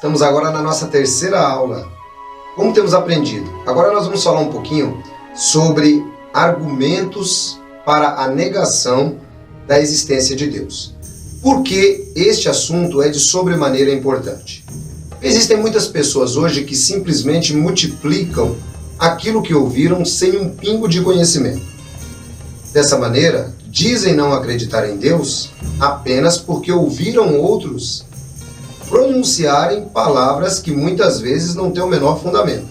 Estamos agora na nossa terceira aula. Como temos aprendido? Agora nós vamos falar um pouquinho sobre argumentos para a negação da existência de Deus. Por que este assunto é de sobremaneira importante? Existem muitas pessoas hoje que simplesmente multiplicam aquilo que ouviram sem um pingo de conhecimento. Dessa maneira, dizem não acreditar em Deus apenas porque ouviram outros pronunciarem palavras que muitas vezes não têm o menor fundamento.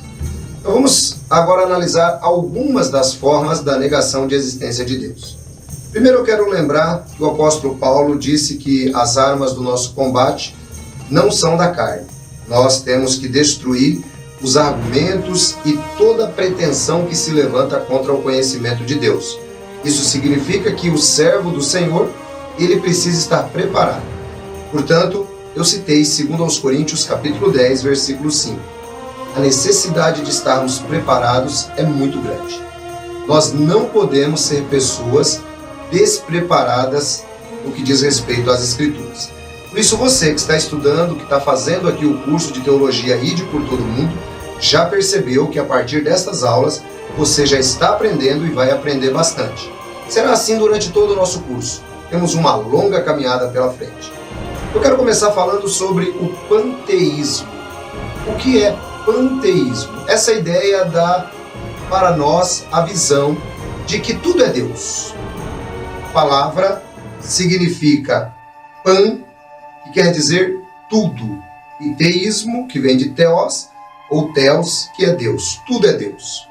Então vamos agora analisar algumas das formas da negação de existência de Deus. Primeiro eu quero lembrar que o apóstolo Paulo disse que as armas do nosso combate não são da carne. Nós temos que destruir os argumentos e toda pretensão que se levanta contra o conhecimento de Deus. Isso significa que o servo do Senhor, ele precisa estar preparado. Portanto, eu citei 2 Coríntios capítulo 10, versículo 5. A necessidade de estarmos preparados é muito grande. Nós não podemos ser pessoas despreparadas no que diz respeito às Escrituras. Por isso você que está estudando, que está fazendo aqui o curso de Teologia Ide por todo mundo, já percebeu que a partir destas aulas você já está aprendendo e vai aprender bastante. Será assim durante todo o nosso curso. Temos uma longa caminhada pela frente. Eu quero começar falando sobre o panteísmo. O que é panteísmo? Essa ideia dá para nós a visão de que tudo é Deus. A palavra significa pan, que quer dizer tudo, e teísmo, que vem de teos, ou teos, que é Deus. Tudo é Deus.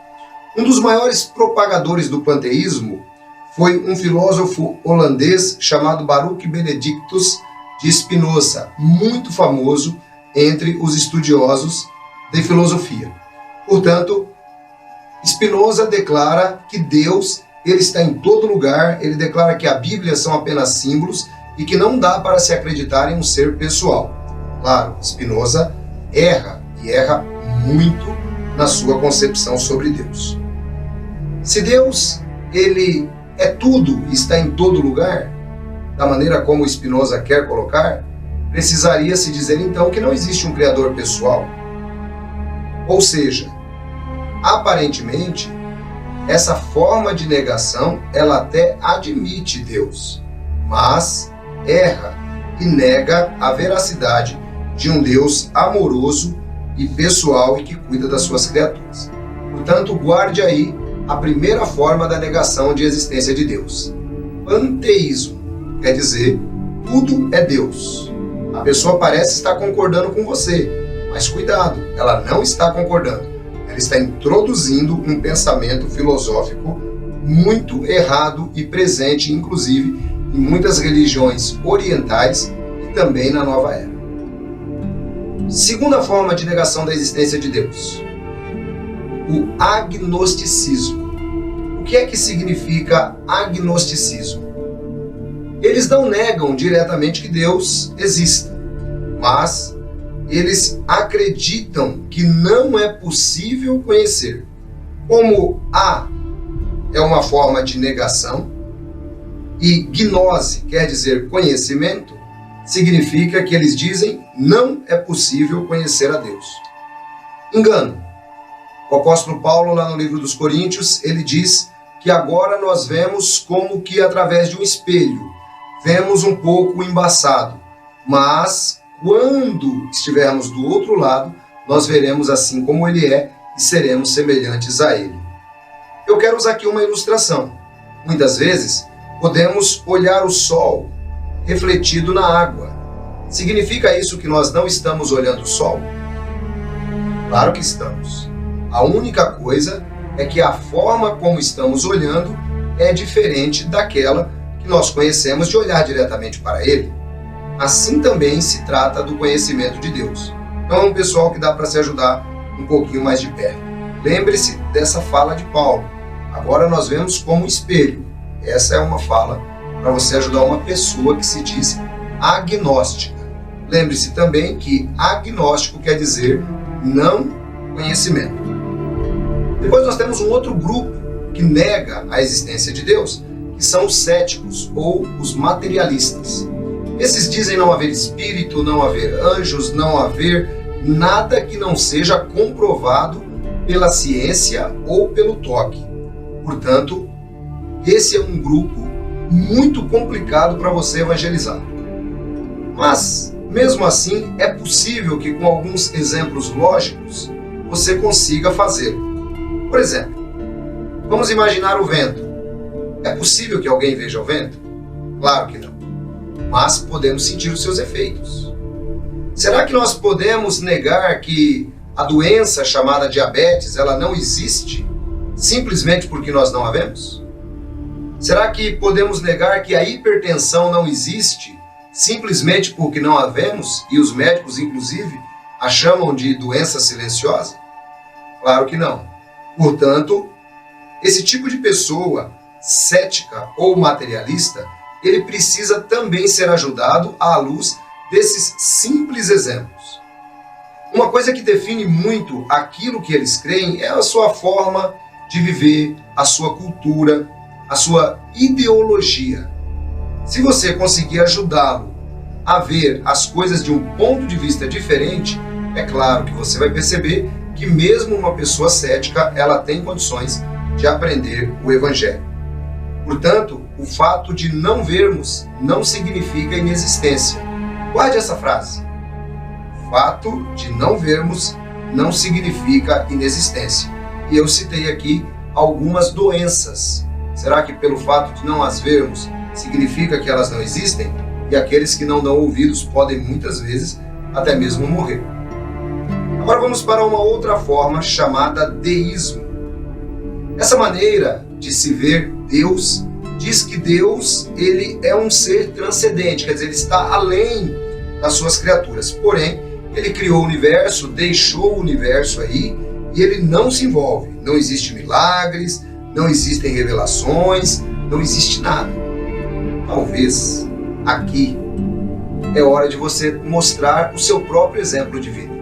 Um dos maiores propagadores do panteísmo foi um filósofo holandês chamado Baruch Benedictus de Spinoza, muito famoso entre os estudiosos de filosofia. Portanto, Spinoza declara que Deus ele está em todo lugar, ele declara que a Bíblia são apenas símbolos e que não dá para se acreditar em um ser pessoal. Claro, Spinoza erra, e erra muito na sua concepção sobre Deus. Se Deus ele é tudo e está em todo lugar, da maneira como Spinoza quer colocar, precisaria se dizer então que não existe um Criador pessoal. Ou seja, aparentemente, essa forma de negação, ela até admite Deus, mas erra e nega a veracidade de um Deus amoroso e pessoal e que cuida das suas criaturas. Portanto, guarde aí a primeira forma da negação de existência de Deus. Panteísmo quer dizer, tudo é Deus. A pessoa parece estar concordando com você, mas cuidado, ela não está concordando. Ela está introduzindo um pensamento filosófico muito errado e presente, inclusive, em muitas religiões orientais e também na Nova Era. Segunda forma de negação da existência de Deus, o agnosticismo. O que é que significa agnosticismo? Eles não negam diretamente que Deus exista, mas eles acreditam que não é possível conhecer. Como A é uma forma de negação e gnose quer dizer conhecimento, significa que eles dizem não é possível conhecer a Deus. Engano. O apóstolo Paulo, lá no livro dos Coríntios, ele diz que agora nós vemos como que através de um espelho, vemos um pouco embaçado, mas quando estivermos do outro lado, nós veremos assim como ele é e seremos semelhantes a ele. Eu quero usar aqui uma ilustração. Muitas vezes, podemos olhar o sol refletido na água. Significa isso que nós não estamos olhando o sol? Claro que estamos. A única coisa é que a forma como estamos olhando é diferente daquela que nós conhecemos de olhar diretamente para ele. Assim também se trata do conhecimento de Deus. Então é um pessoal que dá para se ajudar um pouquinho mais de perto. Lembre-se dessa fala de Paulo. Agora nós vemos como espelho. Essa é uma fala para você ajudar uma pessoa que se diz agnóstica. Lembre-se também que agnóstico quer dizer não conhecimento. Depois nós temos um outro grupo que nega a existência de Deus, que são os céticos ou os materialistas. Esses dizem não haver espírito, não haver anjos, não haver nada que não seja comprovado pela ciência ou pelo toque. Portanto, esse é um grupo muito complicado para você evangelizar. Mas, mesmo assim, é possível que com alguns exemplos lógicos você consiga fazê-lo. Por exemplo, vamos imaginar o vento. É possível que alguém veja o vento? Claro que não. Mas podemos sentir os seus efeitos. Será que nós podemos negar que a doença chamada diabetes, ela não existe simplesmente porque nós não a vemos? Será que podemos negar que a hipertensão não existe simplesmente porque não a vemos e os médicos, inclusive, a chamam de doença silenciosa? Claro que não. Portanto, esse tipo de pessoa cética ou materialista, ele precisa também ser ajudado à luz desses simples exemplos. Uma coisa que define muito aquilo que eles creem é a sua forma de viver, a sua cultura, a sua ideologia. Se você conseguir ajudá-lo a ver as coisas de um ponto de vista diferente, é claro que você vai perceber que mesmo uma pessoa cética, ela tem condições de aprender o Evangelho. Portanto, o fato de não vermos não significa inexistência. Guarde essa frase. O fato de não vermos não significa inexistência. E eu citei aqui algumas doenças. Será que pelo fato de não as vermos significa que elas não existem? E aqueles que não dão ouvidos podem muitas vezes até mesmo morrer. Agora vamos para uma outra forma chamada deísmo. Essa maneira de se ver Deus diz que Deus, ele é um ser transcendente, quer dizer, ele está além das suas criaturas. Porém, ele criou o universo, deixou o universo aí e ele não se envolve. Não existe milagres, não existem revelações, não existe nada. Talvez aqui é hora de você mostrar o seu próprio exemplo de vida.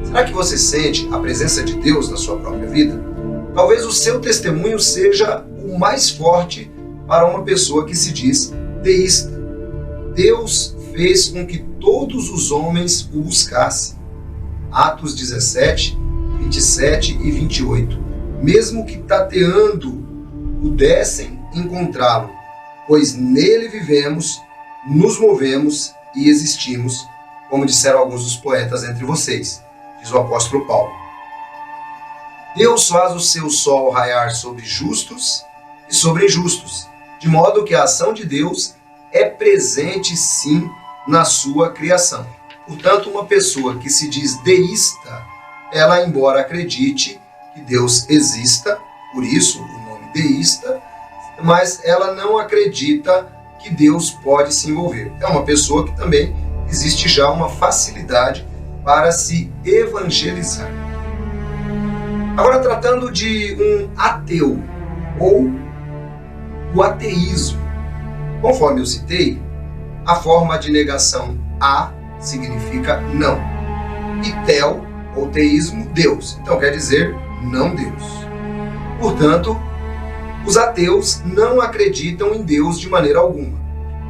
Será que você sente a presença de Deus na sua própria vida? Talvez o seu testemunho seja o mais forte para uma pessoa que se diz deísta. Deus fez com que todos os homens o buscassem. Atos 17, 27 e 28. Mesmo que tateando, pudessem encontrá-lo, pois nele vivemos, nos movemos e existimos, como disseram alguns dos poetas entre vocês, diz o apóstolo Paulo. Deus faz o seu sol raiar sobre justos e sobre injustos, de modo que a ação de Deus é presente sim na sua criação. Portanto, uma pessoa que se diz deísta, ela, embora acredite que Deus exista, por isso o nome deísta, mas ela não acredita que Deus pode se envolver. É uma pessoa que também existe já uma facilidade para se evangelizar. Agora, tratando de um ateu ou o ateísmo. Conforme eu citei, a forma de negação a significa não. E tel, ou teísmo, Deus. Então quer dizer não Deus. Portanto, os ateus não acreditam em Deus de maneira alguma.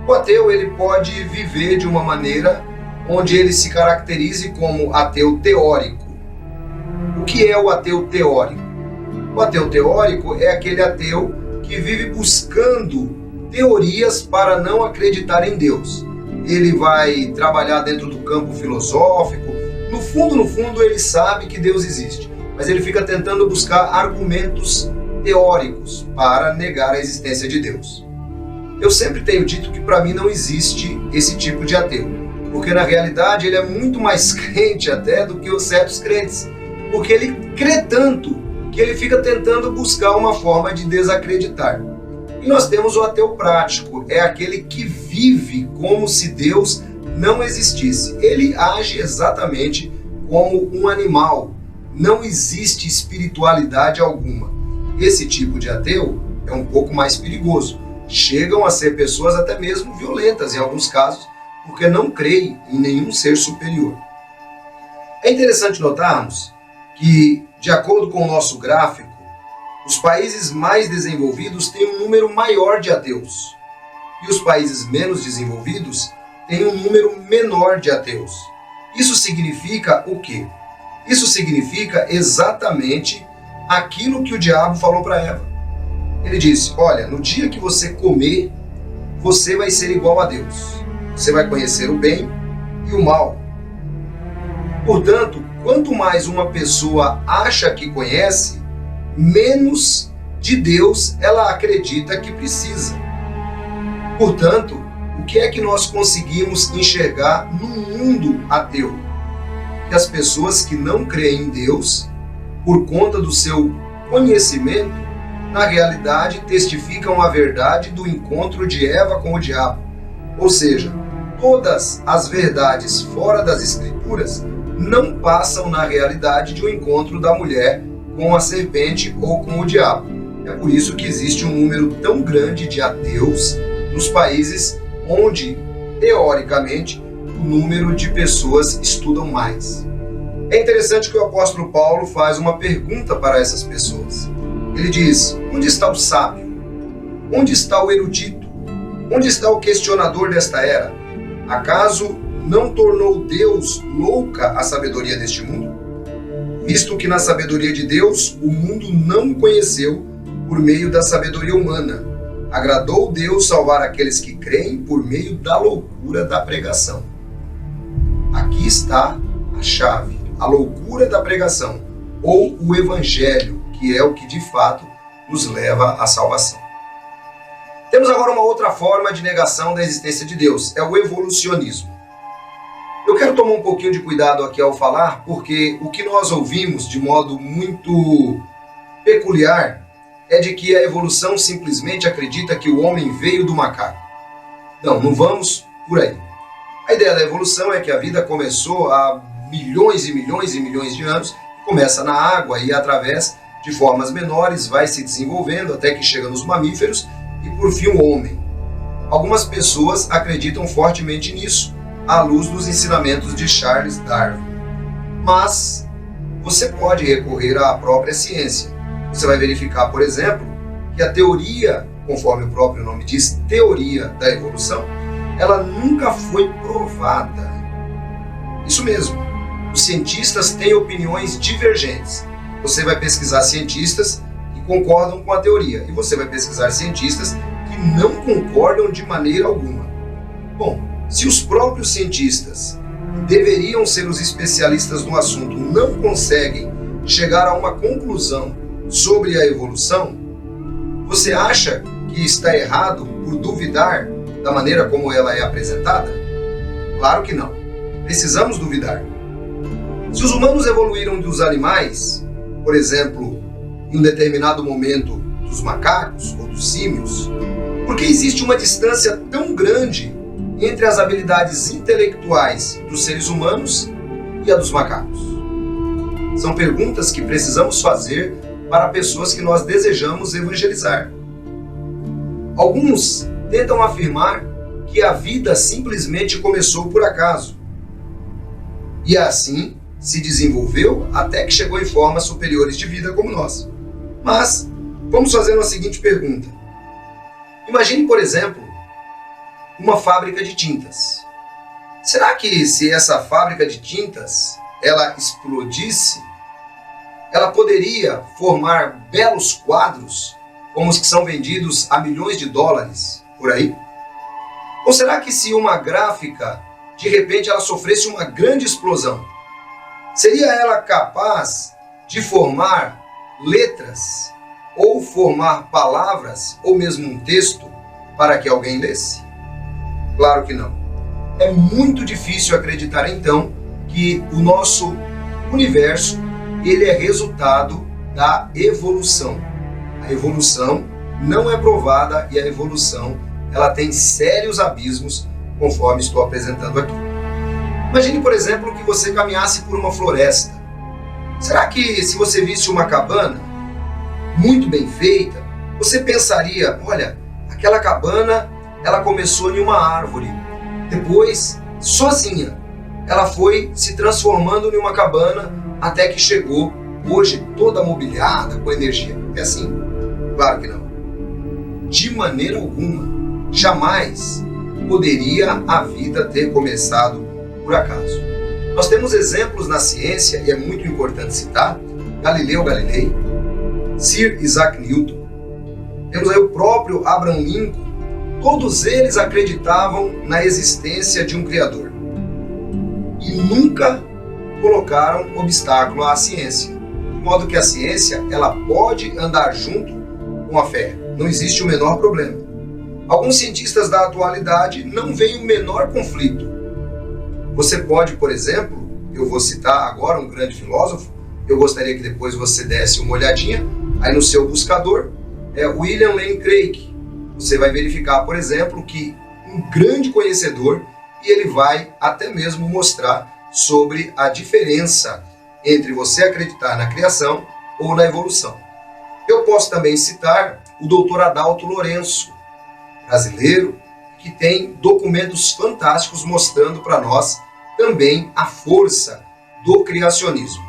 O ateu, ele pode viver de uma maneira onde ele se caracterize como ateu teórico. O que é o ateu teórico? O ateu teórico é aquele ateu que vive buscando teorias para não acreditar em Deus. Ele vai trabalhar dentro do campo filosófico. No fundo, ele sabe que Deus existe, mas ele fica tentando buscar argumentos teóricos para negar a existência de Deus. Eu sempre tenho dito que para mim não existe esse tipo de ateu, porque na realidade ele é muito mais crente até do que os certos crentes, porque ele crê tanto que ele fica tentando buscar uma forma de desacreditar. E nós temos o ateu prático, é aquele que vive como se Deus não existisse. Ele age exatamente como um animal, não existe espiritualidade alguma. Esse tipo de ateu é um pouco mais perigoso. Chegam a ser pessoas até mesmo violentas em alguns casos, porque não creem em nenhum ser superior. É interessante notarmos que, de acordo com o nosso gráfico, os países mais desenvolvidos têm um número maior de ateus e os países menos desenvolvidos têm um número menor de ateus. Isso significa o quê? Isso significa exatamente aquilo que o diabo falou para Eva. Ele disse: olha, no dia que você comer, você vai ser igual a Deus. Você vai conhecer o bem e o mal. Portanto, quanto mais uma pessoa acha que conhece, menos de Deus ela acredita que precisa. Portanto, o que é que nós conseguimos enxergar no mundo ateu? Que as pessoas que não creem em Deus, por conta do seu conhecimento, na realidade testificam a verdade do encontro de Eva com o diabo. Ou seja, todas as verdades fora das Escrituras não passam na realidade de um encontro da mulher com a serpente ou com o diabo. É por isso que existe um número tão grande de ateus nos países onde, teoricamente, o número de pessoas estudam mais. É interessante que o apóstolo Paulo faz uma pergunta para essas pessoas. Ele diz: onde está o sábio? Onde está o erudito? Onde está o questionador desta era? Acaso não tornou Deus louca a sabedoria deste mundo? Visto que na sabedoria de Deus o mundo não o conheceu por meio da sabedoria humana, agradou Deus salvar aqueles que creem por meio da loucura da pregação. Aqui está a chave, a loucura da pregação, ou o evangelho, que é o que de fato nos leva à salvação. Temos agora uma outra forma de negação da existência de Deus, é o evolucionismo. Eu quero tomar um pouquinho de cuidado aqui ao falar, porque o que nós ouvimos de modo muito peculiar é de que a evolução simplesmente acredita que o homem veio do macaco. Não vamos por aí. A ideia da evolução é que a vida começou há milhões e milhões e milhões de anos, começa na água e através de formas menores vai se desenvolvendo até que chega nos mamíferos e por fim o homem. Algumas pessoas acreditam fortemente nisso, à luz dos ensinamentos de Charles Darwin. Mas você pode recorrer à própria ciência. Você vai verificar, por exemplo, que a teoria, conforme o próprio nome diz, teoria da evolução, ela nunca foi provada. Isso mesmo. Os cientistas têm opiniões divergentes. Você vai pesquisar cientistas que concordam com a teoria e você vai pesquisar cientistas que não concordam de maneira alguma. Bom, se os próprios cientistas, que deveriam ser os especialistas no assunto, não conseguem chegar a uma conclusão sobre a evolução, você acha que está errado por duvidar da maneira como ela é apresentada? Claro que não. Precisamos duvidar. Se os humanos evoluíram dos animais, por exemplo, em um determinado momento dos macacos ou dos símios, por que existe uma distância tão grande entre as habilidades intelectuais dos seres humanos e a dos macacos? São perguntas que precisamos fazer para pessoas que nós desejamos evangelizar. Alguns tentam afirmar que a vida simplesmente começou por acaso e assim se desenvolveu até que chegou em formas superiores de vida como nós. Mas vamos fazer uma seguinte pergunta. Imagine, por exemplo, uma fábrica de tintas. Será que se essa fábrica de tintas ela explodisse, ela poderia formar belos quadros como os que são vendidos a milhões de dólares por aí? Ou será que se uma gráfica, de repente, ela sofresse uma grande explosão, seria ela capaz de formar letras ou formar palavras ou mesmo um texto para que alguém lesse? Claro que não. É muito difícil acreditar então que o nosso universo ele é resultado da evolução. A evolução não é provada e a evolução ela tem sérios abismos, conforme estou apresentando aqui. Imagine, por exemplo, que você caminhasse por uma floresta. Será que se você visse uma cabana muito bem feita, você pensaria, olha, aquela cabana ela começou em uma árvore, depois, sozinha, ela foi se transformando em uma cabana até que chegou, hoje, toda mobiliada, com energia. É assim? Claro que não. De maneira alguma. Jamais poderia a vida ter começado por acaso. Nós temos exemplos na ciência, e é muito importante citar, Galileu Galilei, Sir Isaac Newton, temos aí o próprio Abraham Lincoln. Todos eles acreditavam na existência de um Criador e nunca colocaram obstáculo à ciência, de modo que a ciência ela pode andar junto com a fé, não existe o menor problema. Alguns cientistas da atualidade não veem o menor conflito. Você pode, por exemplo, eu vou citar agora um grande filósofo, eu gostaria que depois você desse uma olhadinha aí no seu buscador, é William Lane Craig. Você vai verificar, por exemplo, que um grande conhecedor, e ele vai até mesmo mostrar sobre a diferença entre você acreditar na criação ou na evolução. Eu posso também citar o Dr. Adalto Lourenço, brasileiro, que tem documentos fantásticos mostrando para nós também a força do criacionismo.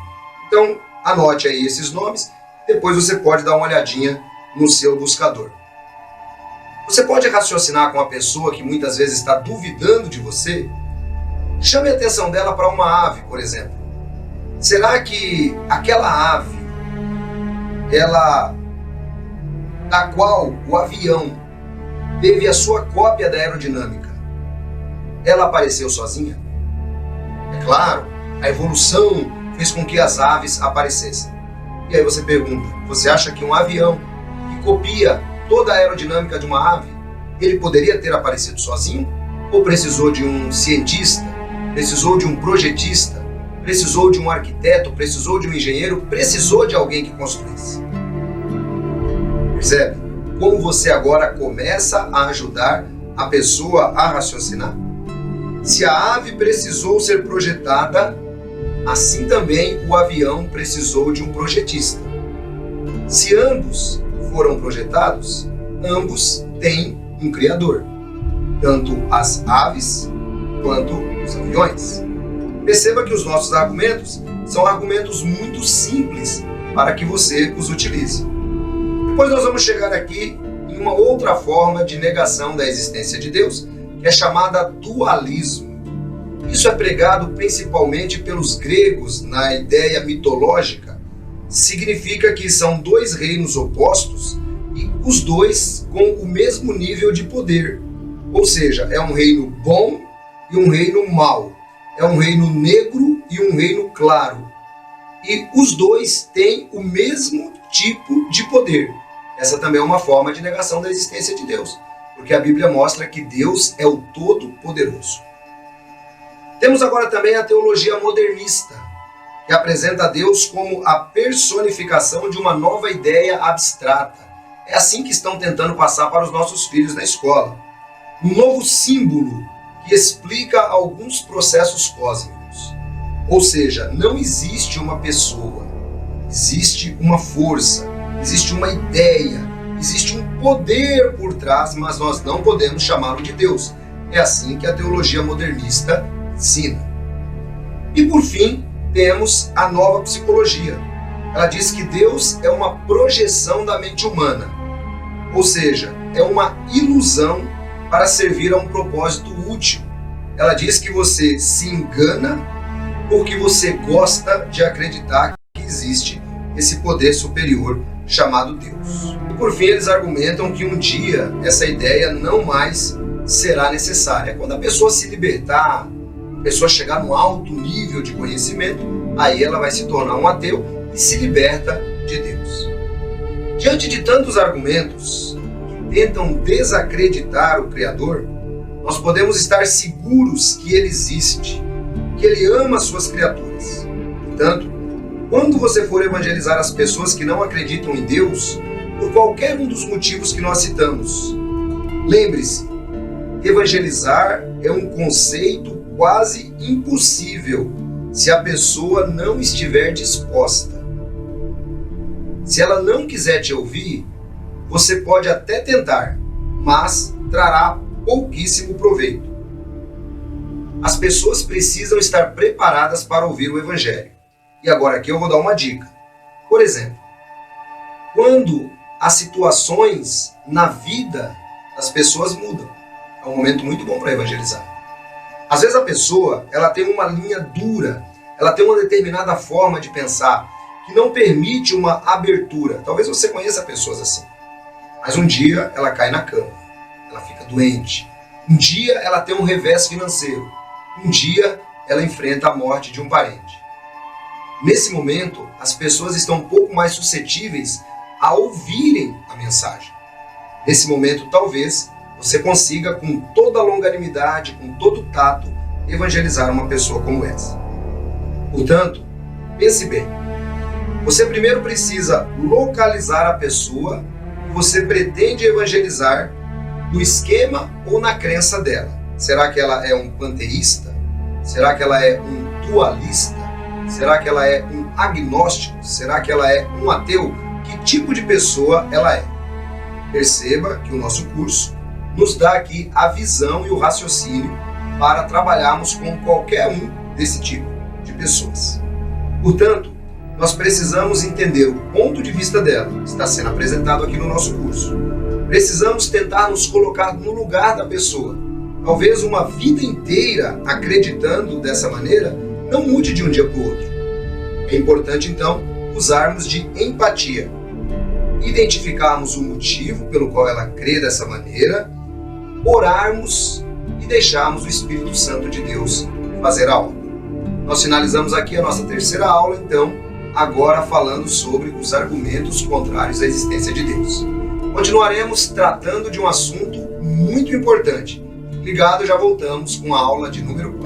Então, anote aí esses nomes, depois você pode dar uma olhadinha no seu buscador. Você pode raciocinar com a pessoa que muitas vezes está duvidando de você? Chame a atenção dela para uma ave, por exemplo. Será que aquela ave, da qual o avião teve a sua cópia da aerodinâmica, ela apareceu sozinha? É claro, a evolução fez com que as aves aparecessem. E aí você pergunta, você acha que um avião que copia toda a aerodinâmica de uma ave, ele poderia ter aparecido sozinho? Ou precisou de um cientista, precisou de um projetista, precisou de um arquiteto, precisou de um engenheiro, precisou de alguém que construísse? Percebe? Como você agora começa a ajudar a pessoa a raciocinar? Se a ave precisou ser projetada, assim também o avião precisou de um projetista. Se ambos foram projetados, ambos têm um criador, tanto as aves quanto os aviões. Perceba que os nossos argumentos são argumentos muito simples para que você os utilize. Depois nós vamos chegar aqui em uma outra forma de negação da existência de Deus, que é chamada dualismo. Isso é pregado principalmente pelos gregos na ideia mitológica. Significa que são dois reinos opostos e os dois com o mesmo nível de poder. Ou seja, é um reino bom e um reino mau. É um reino negro e um reino claro. E os dois têm o mesmo tipo de poder. Essa também é uma forma de negação da existência de Deus, porque a Bíblia mostra que Deus é o Todo-Poderoso. Temos agora também a teologia modernista, que apresenta Deus como a personificação de uma nova ideia abstrata. É assim que estão tentando passar para os nossos filhos na escola. Um novo símbolo que explica alguns processos cósmicos. Ou seja, não existe uma pessoa, existe uma força, existe uma ideia, existe um poder por trás, mas nós não podemos chamá-lo de Deus. É assim que a teologia modernista ensina. E por fim, temos a nova psicologia. Ela diz que Deus é uma projeção da mente humana, ou seja, é uma ilusão para servir a um propósito útil. Ela diz que você se engana porque você gosta de acreditar que existe esse poder superior chamado Deus. E por fim, eles argumentam que um dia essa ideia não mais será necessária. Quando a pessoa se libertar, a pessoa chegar num alto nível de conhecimento, aí ela vai se tornar um ateu e se liberta de Deus. Diante de tantos argumentos que tentam desacreditar o Criador, nós podemos estar seguros que Ele existe, que Ele ama as suas criaturas. Portanto, quando você for evangelizar as pessoas que não acreditam em Deus, por qualquer um dos motivos que nós citamos, lembre-se, evangelizar é um conceito quase impossível se a pessoa não estiver disposta. Se ela não quiser te ouvir, você pode até tentar, mas trará pouquíssimo proveito. As pessoas precisam estar preparadas para ouvir o Evangelho. E agora aqui eu vou dar uma dica. Por exemplo, quando as situações na vida das pessoas mudam, é um momento muito bom para evangelizar. Às vezes a pessoa, ela tem uma linha dura, ela tem uma determinada forma de pensar que não permite uma abertura. Talvez você conheça pessoas assim. Mas um dia ela cai na cama, ela fica doente. Um dia ela tem um revés financeiro. Um dia ela enfrenta a morte de um parente. Nesse momento, as pessoas estão um pouco mais suscetíveis a ouvirem a mensagem. Nesse momento, talvez, você consiga, com toda a longanimidade, com todo o tato, evangelizar uma pessoa como essa. Portanto, pense bem. Você primeiro precisa localizar a pessoa que você pretende evangelizar no esquema ou na crença dela. Será que ela é um panteísta? Será que ela é um dualista? Será que ela é um agnóstico? Será que ela é um ateu? Que tipo de pessoa ela é? Perceba que o nosso curso nos dá aqui a visão e o raciocínio para trabalharmos com qualquer um desse tipo de pessoas. Portanto, nós precisamos entender o ponto de vista dela, que está sendo apresentado aqui no nosso curso. Precisamos tentar nos colocar no lugar da pessoa. Talvez uma vida inteira acreditando dessa maneira não mude de um dia para o outro. É importante, então, usarmos de empatia, identificarmos o motivo pelo qual ela crê dessa maneira, orarmos e deixarmos o Espírito Santo de Deus fazer a obra. Nós finalizamos aqui a nossa terceira aula, então, agora falando sobre os argumentos contrários à existência de Deus. Continuaremos tratando de um assunto muito importante. Ligado, já voltamos com a aula de número 4.